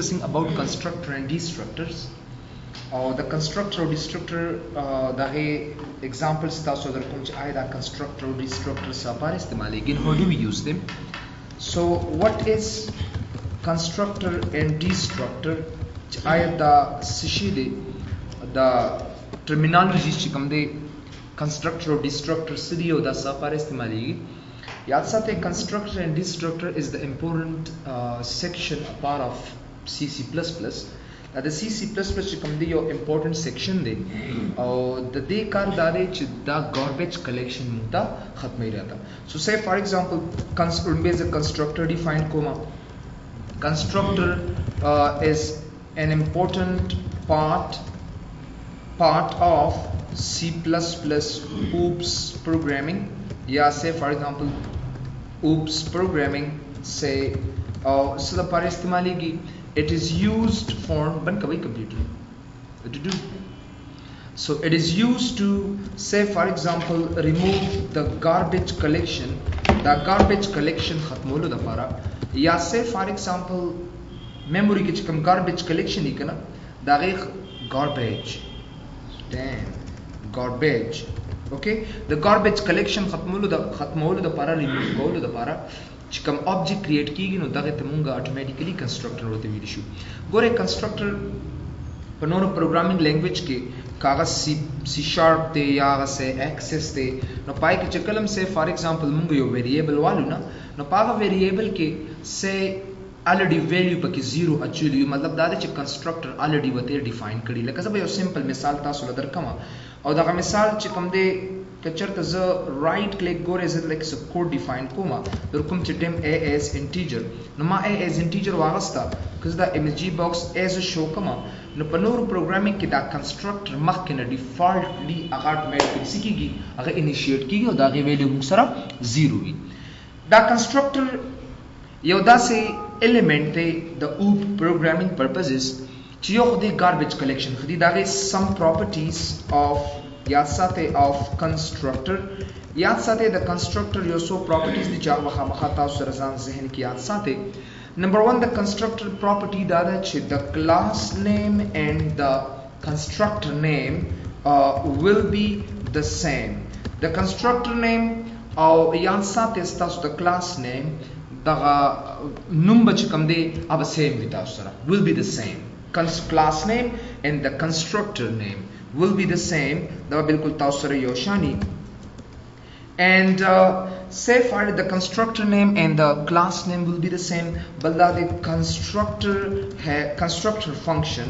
discussing about constructor and destructors. The constructor or destructor the examples taso dar kum cha da constructor or destructor sa par istemal again how do we use them? So what is constructor and destructor? Da sishide the terminologies chikam de constructor or destructor sidio da sa par istemal yaad sathe constructor and destructor is the important section a part of C++. The C++ chikam de yo important section de aur the de kar dare ch da garbage collection muta khatmai rehta. So say for example base a constructor defined comma constructor is an important part of C++ OOPS programming. Yeah, say for example OOPS programming say so the par istemali ki it is used for ban kabhi computer to do. So it is used to say for example remove the garbage collection khatmolo da para ya say for example memory ki chikam garbage collection ikana da garbage okay the garbage collection khatmolo da para remove golo da para chikam object create kigi no daghe tamunga automatically constructor hote vi issue gore constructor panono programming language ke kaga c sharp te ya se access te no pai ke chakalam se for example munga yo variable walu na no paga variable ke se already value pa ki 0 actually matlab da che constructor already wate define kadi like sab yo simple misal tasu ladar kama aw da misal chikam de kacharte za right click gore is it like a code defined comma there come to dim a as integer no ma a as integer wagasta because the img box as a show comma no panor programming ki da constructor makhna defaultly automatically sikigi aga initiate kigi aw da value musara 0 wi da constructor yoda se element the OOP programming purposes chiyo khudi garbage collection khudi da some properties of याद साथे of constructor याद साथे the constructor yo so properties di ja waha makhata sarazan zehn ki याद साथे number 1 the constructor property dada che the class name and the constructor name will be the same the constructor name aw याद साथे stas the class name the number chikam de ab same bita sara will be the same class name and the constructor name will be the same da bilkul tausara yoshani and say for the constructor name and the class name will be the same balda the constructor function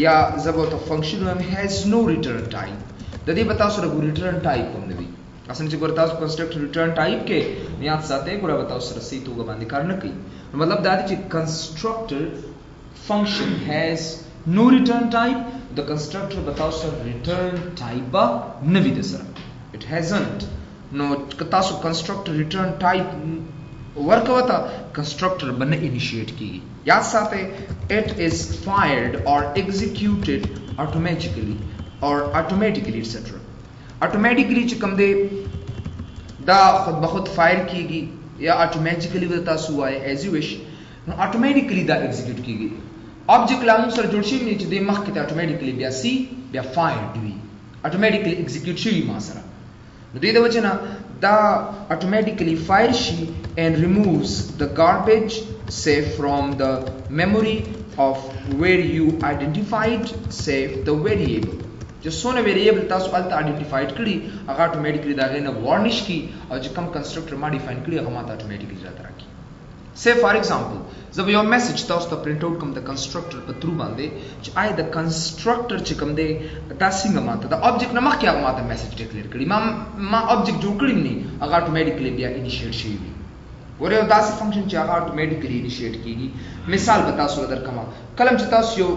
ya zabot function has no return type dadi batao sara return type komne bi asan che gorta constructor return type ke niyat sate gura batao sara sei to ga bandi karna kai matlab dadi che constructor function has no return type the constructor batao sir return type ba navi de sir it hasn't no katasu constructor return type work wata constructor banne initiate ki yaad sathe it is fired or executed automatically etc automatically chikam de da khud bakhud fire kigi ya automatically wata suwa as you wish no automatically da execute kigi object lamu sar jodshi ni che de makh ke automatically bia c bia fire dui automatically execute shi ma sara no de wachana da automatically fire shi and removes the garbage say from the memory of where you identified say the variable just so na variable tasu alta identified kadi aga automatically da na varnish ki aur je kam constructor ma define kadi aga ma automatically jata rakhi say for example जब यो message था उसका print out come the constructor पर through बांधे I the constructor चिकम दे टासिंग माता the object न क्या माता message declare करी मा ऑब्जेक्ट जो करी नहीं अगर ऑटोमेटिकली बिया इनिशिएट शी भी और यो दास फंक्शन चा ऑटोमेटिकली इनिशिएट कीगी मिसाल बता सो अदर कमा कलम चता यो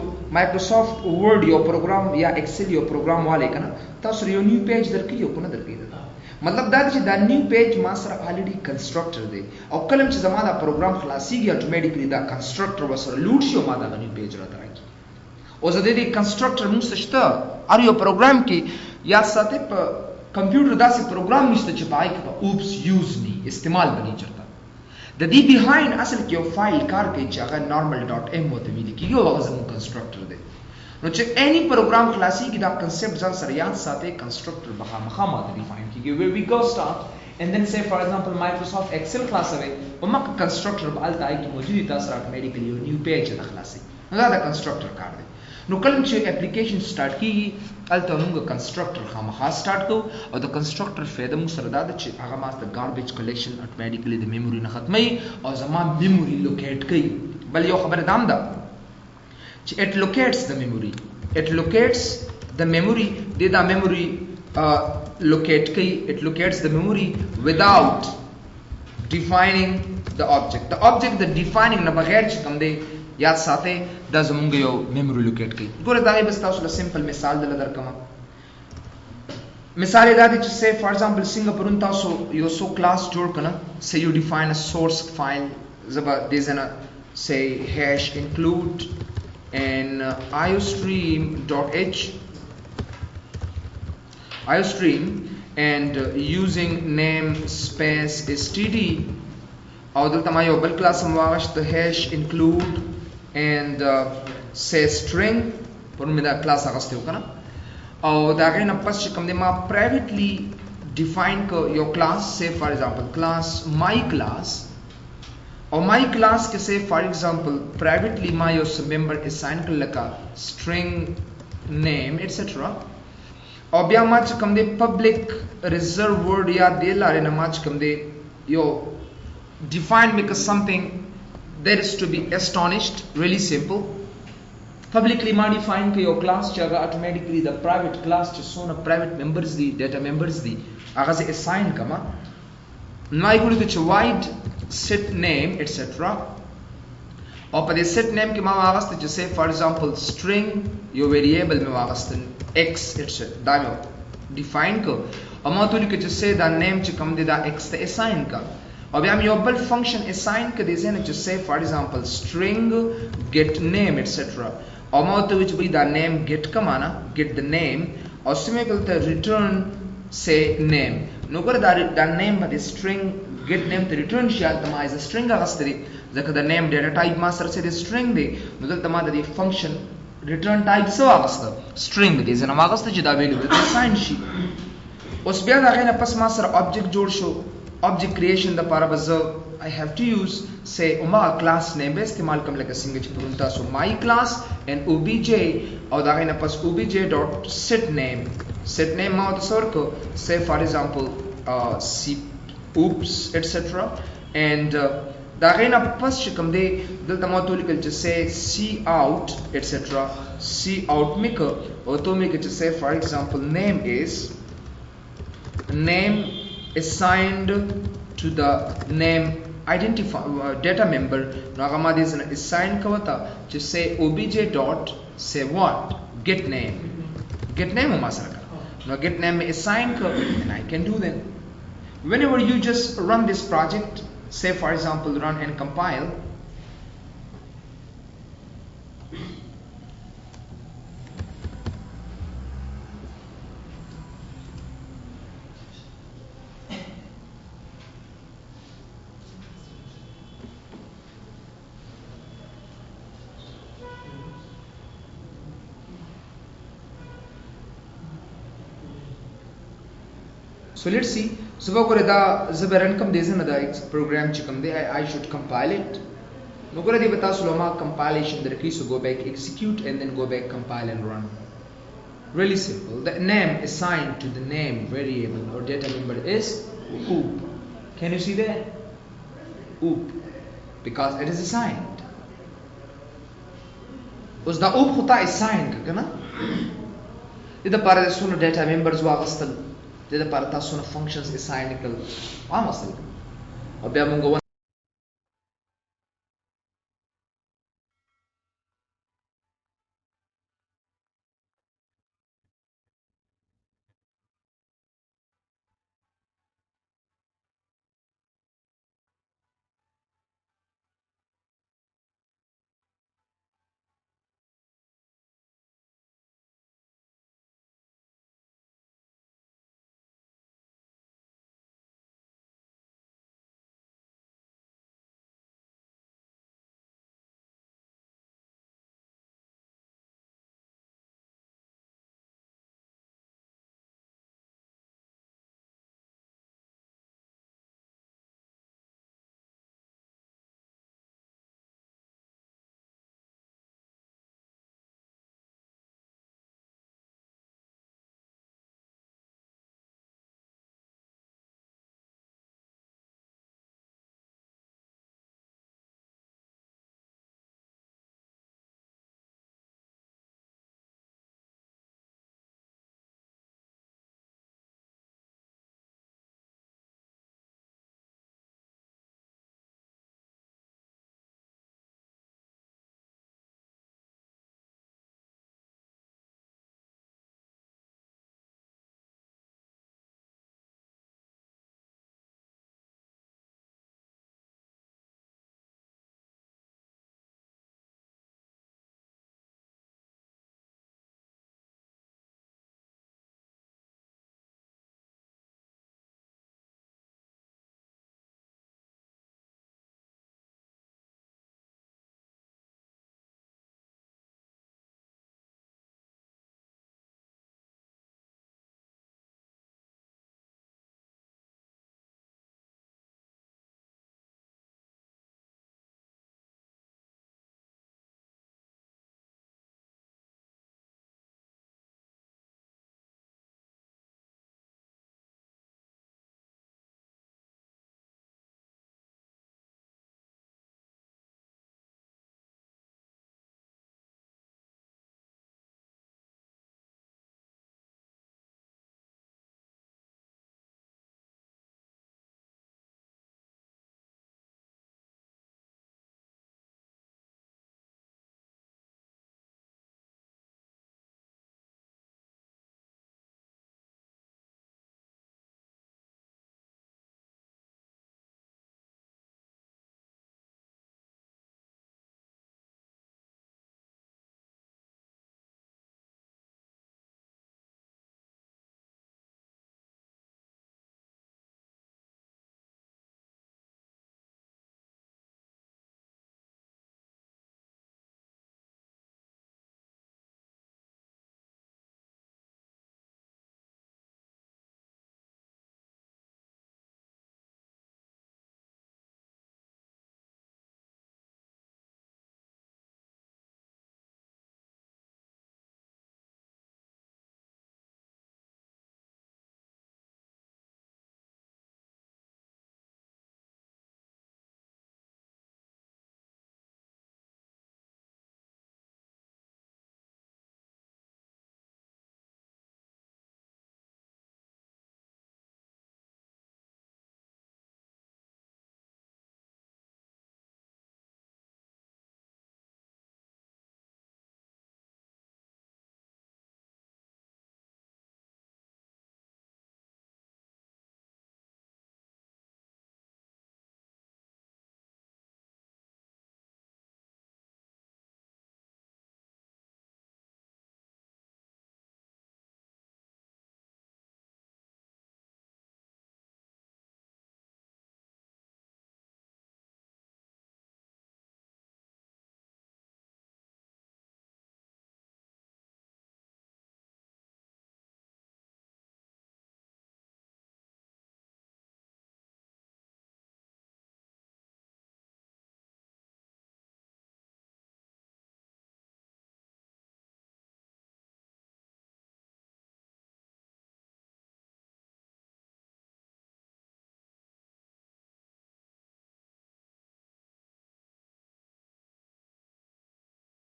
माइक्रोसॉफ्ट वर्ड यो प्रोग्राम या एक्सेल यो प्रोग्राम वाले कना तस यो न्यू पेज दर की यो कोना दर की मतलब दाद چې دا new page ما سره already constructor دی او کلم چې زما دا پروګرام خلاصيږي اتوماتیکلی دا کنستراکټر وسره لوډ شي او ما دا new page راته راځي او زه د دې کنستراکټر مستشته ار یو پروګرام کې یا ساته په کمپیوټر داسې پروګرام نشته چې پای کې اوپس یوز ني استعمال بني چرتا د دې behind اصل کې یو فایل کار کوي چې هغه normal.m وته ویل کیږي او هغه زموږ کنسټرکټر دی نو چې any program خلاصي کې دا concept ځان سره یاد ساتي constructor به خامخا ماته define کیږي where we go start and then say for example Microsoft Excel class away او مکه constructor به الته آی کی موجودي تاسو سره automatically یو new page د خلاصي نو دا د constructor کار دی نو کله چې اپلیکیشن سٹارټ کیږي الته موږ کنسټرکټر خامخا سٹارټ کوو او د کنسټرکټر فائدہ موږ سره دا ده چې هغه ماته ګاربیج کلیکشن اتوماتیکلی د میموري نه ختمي او زما میموري لوکیټ کوي بل یو خبره دام ده چې it locates the memory د memory locate کوي it locates the memory without defining the object the defining نه بغیر چې کوم دی یاد ساتي دا زمونږ یو میموري لوکیټ کوي ګوره دا به تاسو له سمپل مثال درکم مثال دا دی چې say for example څنګه پرون تاسو یو سو کلاس جوړ کړه say you define a source file زبا there's an say hash include and iostream and using name space std او دلته ما یو بل کلاس هم واغشت hash include and say string پرون مې دا کلاس اغسته وکنه او دا غي نه پس چې کوم دی ما privately define کو یو کلاس say for example class my class او my class کې say for example privately ما یو member assign کړل لکه string name etc او بیا ما چې کوم دی public reserve word یا دی لاره نه ما چې کوم دی یو define because something that is to be astonished really simple publicly modifying your class chaga automatically the private class to sona private members the data members the aga se assign kama na igulu to void set name etc or pa the set name ki ma wagaste to say for example string your variable me wagaste x etc da me define ko ama to like to say the name to come the x te assign ka or we have your build function assign ke dise na to say for example string get name etc or more to which be the name get kamana get the name or similar to return say name no go the name but the string get name to return shall the is a string agastri the name data type master say the string the no the the function return type so agasta string is na agasta jida value assign shi us bia da gena pas master object jod show object creation the para I have to use say uma class name be istemal kam like singe churunta so my class and obj or da gena pas obj dot set name ma the circle say for example c oops etc and da gena pas chikam de dal tamatolical to say c out etc c out maker or to make it to say for example name assigned to the name identify data member nagama is assigned kawata to say obj dot say what get name masaka now get name assign and I can do that whenever you just run this project say for example run and compile so let's see so gore da zabaran kam dese na da program chikam de I should compile it no gore de bata sulama compilation der so go back execute and then go back compile and run really simple the name assigned to the name variable or data member is oop can you see that oop because it is assigned us da oop khuta assigned kana ida para de suno data members wa gastal the para taso na functions assign kal almost abya mungo